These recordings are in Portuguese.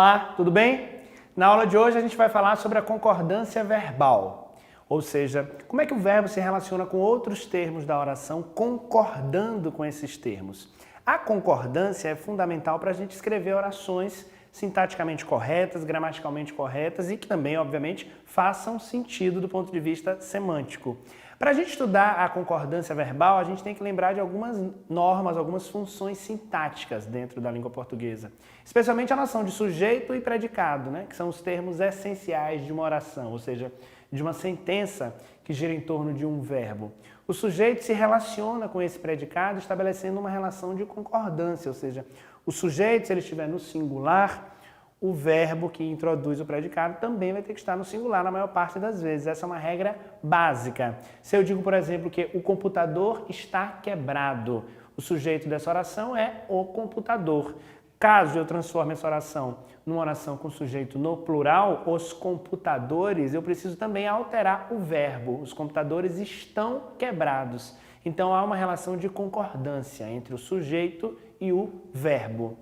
Olá, tudo bem? Na aula de hoje a gente vai falar sobre a concordância verbal, ou seja, como é que o verbo se relaciona com outros termos da oração, concordando com esses termos. A concordância é fundamental para a gente escrever orações sintaticamente corretas, gramaticalmente corretas e que também, obviamente, façam sentido do ponto de vista semântico. Para a gente estudar a concordância verbal, a gente tem que lembrar de algumas normas, algumas funções sintáticas dentro da língua portuguesa. Especialmente a noção de sujeito e predicado, que são os termos essenciais de uma oração, ou seja, de uma sentença que gira em torno de um verbo. O sujeito se relaciona com esse predicado estabelecendo uma relação de concordância, ou seja, o sujeito, se ele estiver no singular, o verbo que introduz o predicado também vai ter que estar no singular na maior parte das vezes. Essa é uma regra básica. Se eu digo, por exemplo, que o computador está quebrado, o sujeito dessa oração é o computador. Caso eu transforme essa oração numa oração com sujeito no plural, os computadores, eu preciso também alterar o verbo. Os computadores estão quebrados. Então há uma relação de concordância entre o sujeito e o verbo.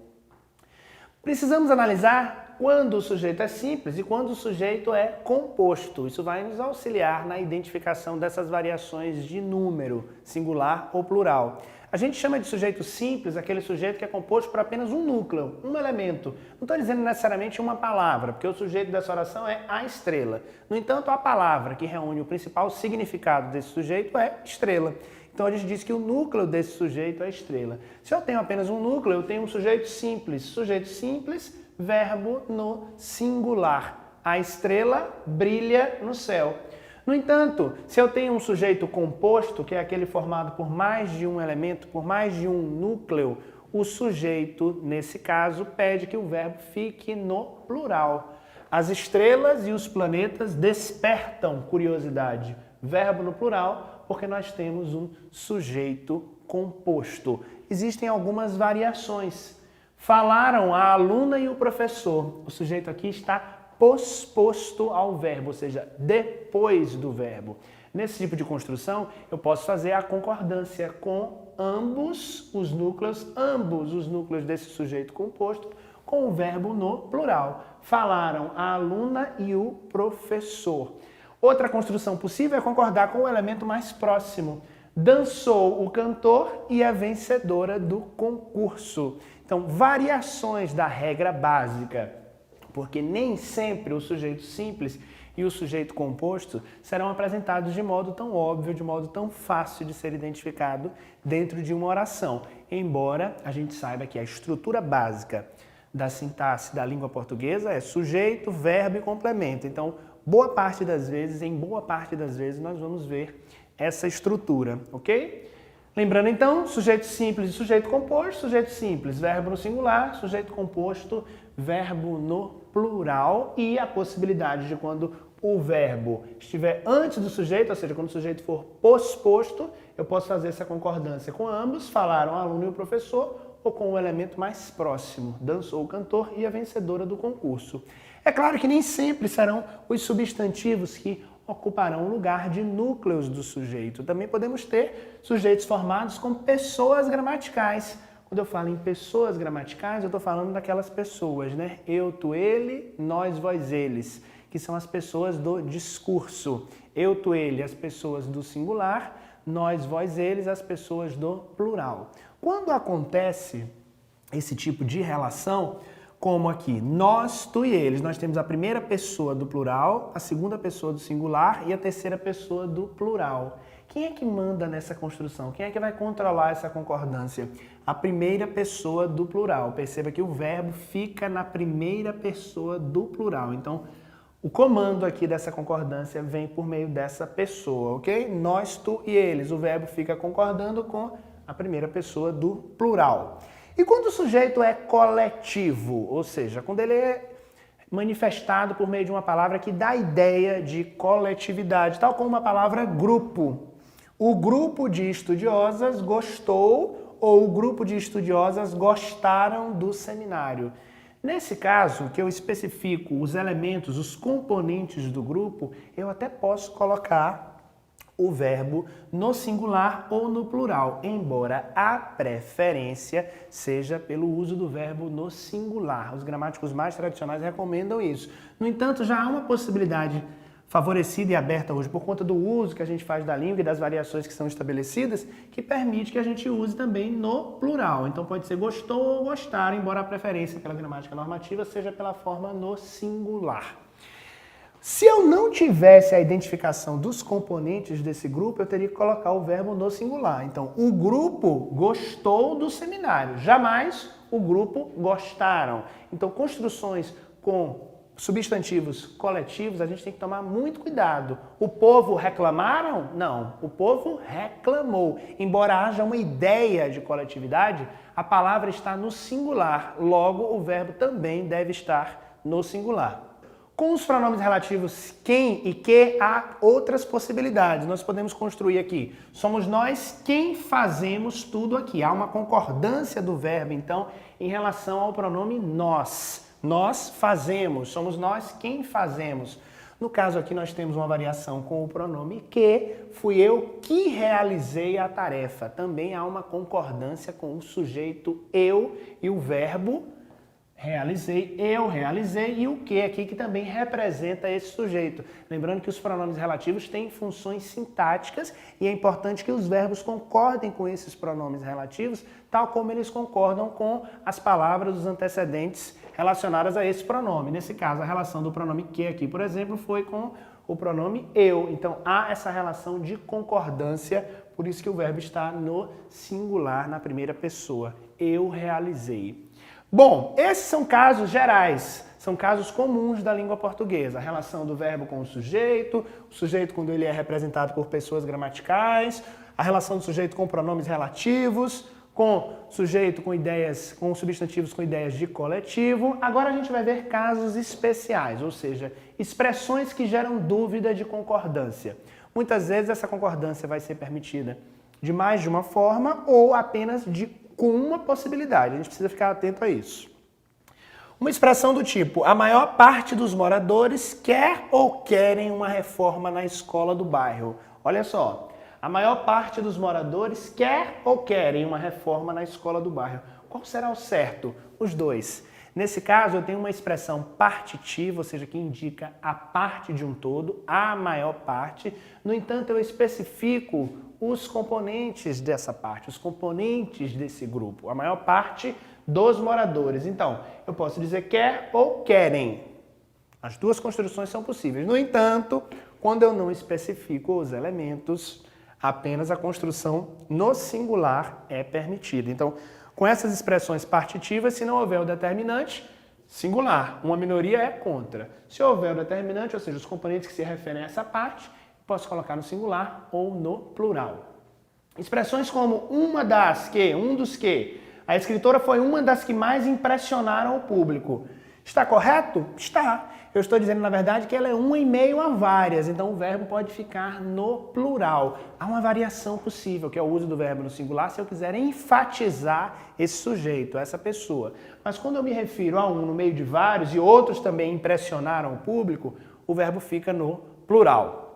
Precisamos analisar quando o sujeito é simples e quando o sujeito é composto. Isso vai nos auxiliar na identificação dessas variações de número, singular ou plural. A gente chama de sujeito simples aquele sujeito que é composto por apenas um núcleo, um elemento. Não estou dizendo necessariamente uma palavra, porque o sujeito dessa oração é a estrela. No entanto, a palavra que reúne o principal significado desse sujeito é estrela. Então a gente diz que o núcleo desse sujeito é a estrela. Se eu tenho apenas um núcleo, eu tenho um sujeito simples. Sujeito simples, verbo no singular. A estrela brilha no céu. No entanto, se eu tenho um sujeito composto, que é aquele formado por mais de um elemento, por mais de um núcleo, o sujeito, nesse caso, pede que o verbo fique no plural. As estrelas e os planetas despertam curiosidade. Verbo no plural, porque nós temos um sujeito composto. Existem algumas variações. Falaram a aluna e o professor. O sujeito aqui está posposto ao verbo, ou seja, depois do verbo. Nesse tipo de construção, eu posso fazer a concordância com ambos os núcleos desse sujeito composto, com o verbo no plural. Falaram a aluna e o professor. Outra construção possível é concordar com o elemento mais próximo. Dançou o cantor e a vencedora do concurso. Então, variações da regra básica, porque nem sempre o sujeito simples e o sujeito composto serão apresentados de modo tão óbvio, de modo tão fácil de ser identificado dentro de uma oração, embora a gente saiba que a estrutura básica da sintaxe da língua portuguesa é sujeito, verbo e complemento. Então, em boa parte das vezes, nós vamos ver essa estrutura, ok? Lembrando então, sujeito simples e sujeito composto, sujeito simples, verbo no singular, sujeito composto, verbo no plural e a possibilidade de quando o verbo estiver antes do sujeito, ou seja, quando o sujeito for posposto, eu posso fazer essa concordância com ambos, falaram o aluno e o professor, ou com o elemento mais próximo, dançou o cantor e a vencedora do concurso. É claro que nem sempre serão os substantivos que ocuparão o lugar de núcleos do sujeito. Também podemos ter sujeitos formados com pessoas gramaticais. Quando eu falo em pessoas gramaticais, eu estou falando daquelas pessoas, Eu, tu, ele, nós, vós, eles, que são as pessoas do discurso. Eu, tu, ele, as pessoas do singular, nós, vós, eles, as pessoas do plural. Quando acontece esse tipo de relação, como aqui, nós, tu e eles, nós temos a primeira pessoa do plural, a segunda pessoa do singular e a terceira pessoa do plural. Quem é que manda nessa construção? Quem é que vai controlar essa concordância? A primeira pessoa do plural. Perceba que o verbo fica na primeira pessoa do plural. Então, o comando aqui dessa concordância vem por meio dessa pessoa, ok? Nós, tu e eles. O verbo fica concordando com a primeira pessoa do plural. E quando o sujeito é coletivo, ou seja, quando ele é manifestado por meio de uma palavra que dá a ideia de coletividade, tal como a palavra grupo. O grupo de estudiosas gostou ou o grupo de estudiosas gostaram do seminário. Nesse caso, que eu especifico os elementos, os componentes do grupo, eu até posso colocar o verbo no singular ou no plural, embora a preferência seja pelo uso do verbo no singular. Os gramáticos mais tradicionais recomendam isso. No entanto, já há uma possibilidade favorecida e aberta hoje por conta do uso que a gente faz da língua e das variações que são estabelecidas, que permite que a gente use também no plural. Então pode ser gostou ou gostaram, embora a preferência pela gramática normativa seja pela forma no singular. Se eu não tivesse a identificação dos componentes desse grupo, eu teria que colocar o verbo no singular. Então, o grupo gostou do seminário, jamais o grupo gostaram. Então, construções com substantivos coletivos, a gente tem que tomar muito cuidado. O povo reclamaram? Não, o povo reclamou. Embora haja uma ideia de coletividade, a palavra está no singular, logo o verbo também deve estar no singular. Com os pronomes relativos quem e que, há outras possibilidades. Nós podemos construir aqui. Somos nós quem fazemos tudo aqui. Há uma concordância do verbo, então, em relação ao pronome nós. Nós fazemos. Somos nós quem fazemos. No caso aqui, nós temos uma variação com o pronome que. Fui eu que realizei a tarefa. Também há uma concordância com o sujeito eu e o verbo realizei, eu realizei, e o que aqui que também representa esse sujeito. Lembrando que os pronomes relativos têm funções sintáticas e é importante que os verbos concordem com esses pronomes relativos, tal como eles concordam com as palavras dos antecedentes relacionadas a esse pronome. Nesse caso, a relação do pronome que aqui, por exemplo, foi com o pronome eu. Então, há essa relação de concordância, por isso que o verbo está no singular, na primeira pessoa. Eu realizei. Bom, esses são casos gerais, são casos comuns da língua portuguesa. A relação do verbo com o sujeito quando ele é representado por pessoas gramaticais, a relação do sujeito com pronomes relativos, com sujeito com ideias, com substantivos com ideias de coletivo. Agora a gente vai ver casos especiais, ou seja, expressões que geram dúvida de concordância. Muitas vezes essa concordância vai ser permitida de mais de uma forma ou apenas com uma possibilidade. A gente precisa ficar atento a isso. Uma expressão do tipo, a maior parte dos moradores quer ou querem uma reforma na escola do bairro. Olha só, a maior parte dos moradores quer ou querem uma reforma na escola do bairro. Qual será o certo? Os dois. Nesse caso, eu tenho uma expressão partitiva, ou seja, que indica a parte de um todo, a maior parte. No entanto, eu especifico os componentes dessa parte, os componentes desse grupo, a maior parte dos moradores. Então, eu posso dizer quer ou querem. As duas construções são possíveis. No entanto, quando eu não especifico os elementos, apenas a construção no singular é permitida. Então, com essas expressões partitivas, se não houver o determinante, singular. Uma minoria é contra. Se houver o determinante, ou seja, os componentes que se referem a essa parte, posso colocar no singular ou no plural. Expressões como uma das que, um dos que. A escritora foi uma das que mais impressionaram o público. Está correto? Está. Eu estou dizendo, na verdade, que ela é uma em meio a várias, então o verbo pode ficar no plural. Há uma variação possível, que é o uso do verbo no singular, se eu quiser enfatizar esse sujeito, essa pessoa. Mas quando eu me refiro a um no meio de vários e outros também impressionaram o público, o verbo fica no plural.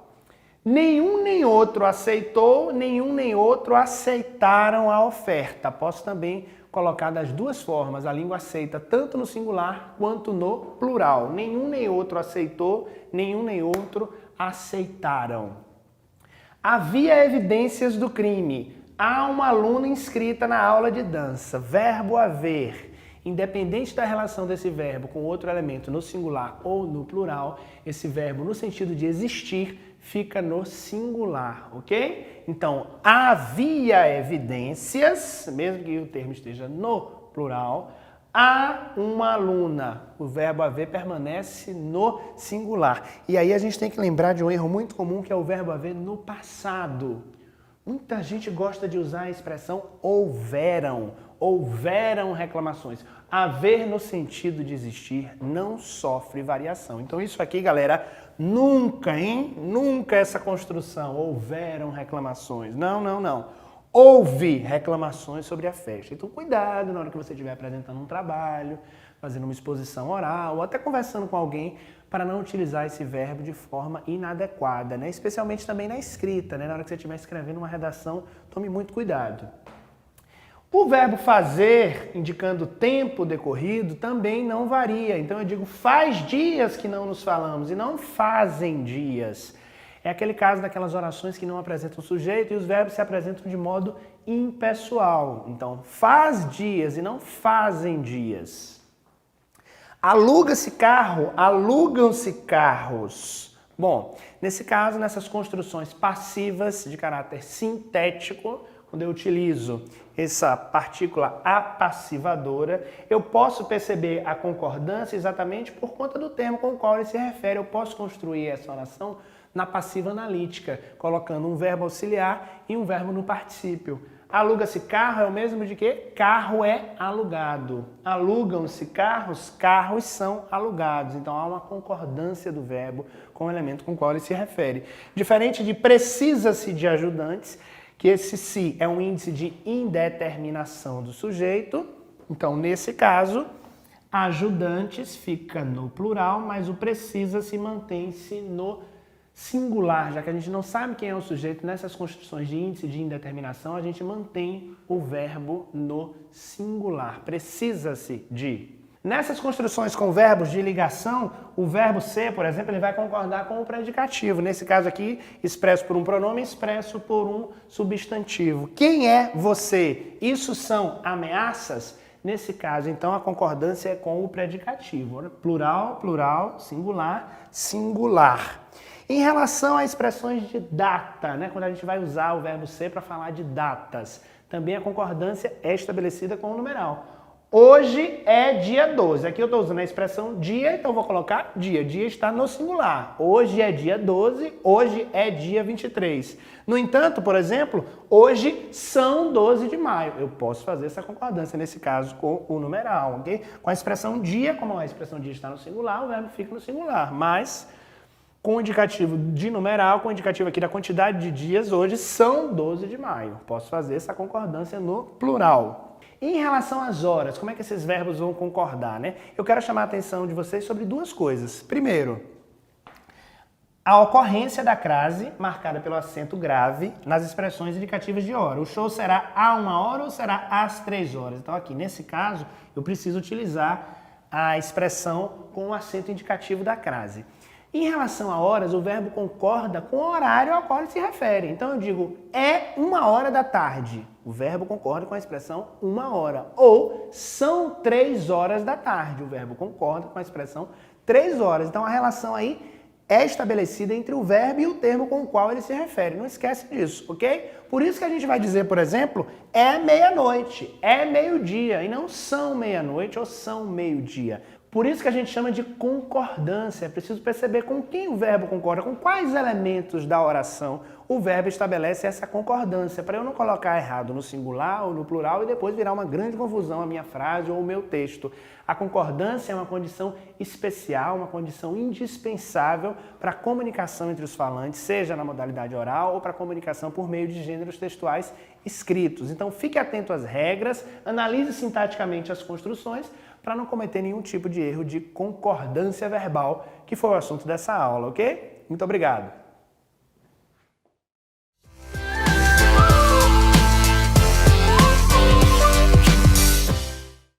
Nenhum nem outro aceitou, nenhum nem outro aceitaram a oferta. Posso também colocar das duas formas. A língua aceita tanto no singular quanto no plural. Nenhum nem outro aceitou, nenhum nem outro aceitaram. Havia evidências do crime. Há uma aluna inscrita na aula de dança. Verbo haver. Independente da relação desse verbo com outro elemento no singular ou no plural, esse verbo no sentido de existir fica no singular, ok? Então, havia evidências, mesmo que o termo esteja no plural, há uma aluna. O verbo haver permanece no singular. E aí a gente tem que lembrar de um erro muito comum, que é o verbo haver no passado. Muita gente gosta de usar a expressão houveram reclamações. Haver no sentido de existir não sofre variação. Então isso aqui, galera, nunca, nunca essa construção, houveram reclamações. Não. Houve reclamações sobre a festa. Então cuidado na hora que você estiver apresentando um trabalho, fazendo uma exposição oral, ou até conversando com alguém, para não utilizar esse verbo de forma inadequada, né? Especialmente também na escrita, né? Na hora que você estiver escrevendo uma redação, tome muito cuidado. O verbo fazer, indicando tempo decorrido, também não varia. Então eu digo faz dias que não nos falamos e não fazem dias. É aquele caso daquelas orações que não apresentam sujeito e os verbos se apresentam de modo impessoal. Então, faz dias e não fazem dias. Aluga-se carro, alugam-se carros. Bom, nesse caso, nessas construções passivas de caráter sintético, quando eu utilizo essa partícula apassivadora, eu posso perceber a concordância exatamente por conta do termo com o qual ele se refere. Eu posso construir essa oração na passiva analítica, colocando um verbo auxiliar e um verbo no particípio. Aluga-se carro é o mesmo de que carro é alugado. Alugam-se carros, carros são alugados. Então há uma concordância do verbo com o elemento com o qual ele se refere. Diferente de precisa-se de ajudantes, que esse se é um índice de indeterminação do sujeito. Então, nesse caso, ajudantes fica no plural, mas o precisa-se mantém-se no singular, já que a gente não sabe quem é o sujeito, nessas construções de índice de indeterminação, a gente mantém o verbo no singular. Precisa-se de. Nessas construções com verbos de ligação, o verbo ser, por exemplo, ele vai concordar com o predicativo. Nesse caso aqui, expresso por um pronome, expresso por um substantivo. Quem é você? Isso são ameaças? Nesse caso, então, a concordância é com o predicativo. Plural, plural, singular, singular. Em relação a expressões de data, né, quando a gente vai usar o verbo ser para falar de datas, também a concordância é estabelecida com o numeral. Hoje é dia 12. Aqui eu estou usando a expressão dia, então eu vou colocar dia. Dia está no singular. Hoje é dia 12, hoje é dia 23. No entanto, por exemplo, hoje são 12 de maio. Eu posso fazer essa concordância, nesse caso, com o numeral, ok? Com a expressão dia, como a expressão dia está no singular, o verbo fica no singular. Mas, com o indicativo de numeral, com o indicativo aqui da quantidade de dias, hoje são 12 de maio. Posso fazer essa concordância no plural. Em relação às horas, como é que esses verbos vão concordar, né? Eu quero chamar a atenção de vocês sobre duas coisas. Primeiro, a ocorrência da crase, marcada pelo acento grave, nas expressões indicativas de hora. O show será a 1h ou será às 3h? Então aqui, nesse caso, eu preciso utilizar a expressão com o acento indicativo da crase. Em relação a horas, o verbo concorda com o horário ao qual ele se refere. Então eu digo, é 1h da tarde. O verbo concorda com a expressão 1h. Ou são 3h da tarde. O verbo concorda com a expressão 3h. Então a relação aí é estabelecida entre o verbo e o termo com o qual ele se refere. Não esquece disso, ok? Por isso que a gente vai dizer, por exemplo, é meia-noite, é meio-dia, e não são meia-noite ou são meio-dia. Por isso que a gente chama de concordância. É preciso perceber com quem o verbo concorda, com quais elementos da oração o verbo estabelece essa concordância, para eu não colocar errado no singular ou no plural e depois virar uma grande confusão a minha frase ou o meu texto. A concordância é uma condição especial, uma condição indispensável para a comunicação entre os falantes, seja na modalidade oral ou para a comunicação por meio de gêneros textuais escritos. Então fique atento às regras, analise sintaticamente as construções, para não cometer nenhum tipo de erro de concordância verbal, que foi o assunto dessa aula, ok? Muito obrigado!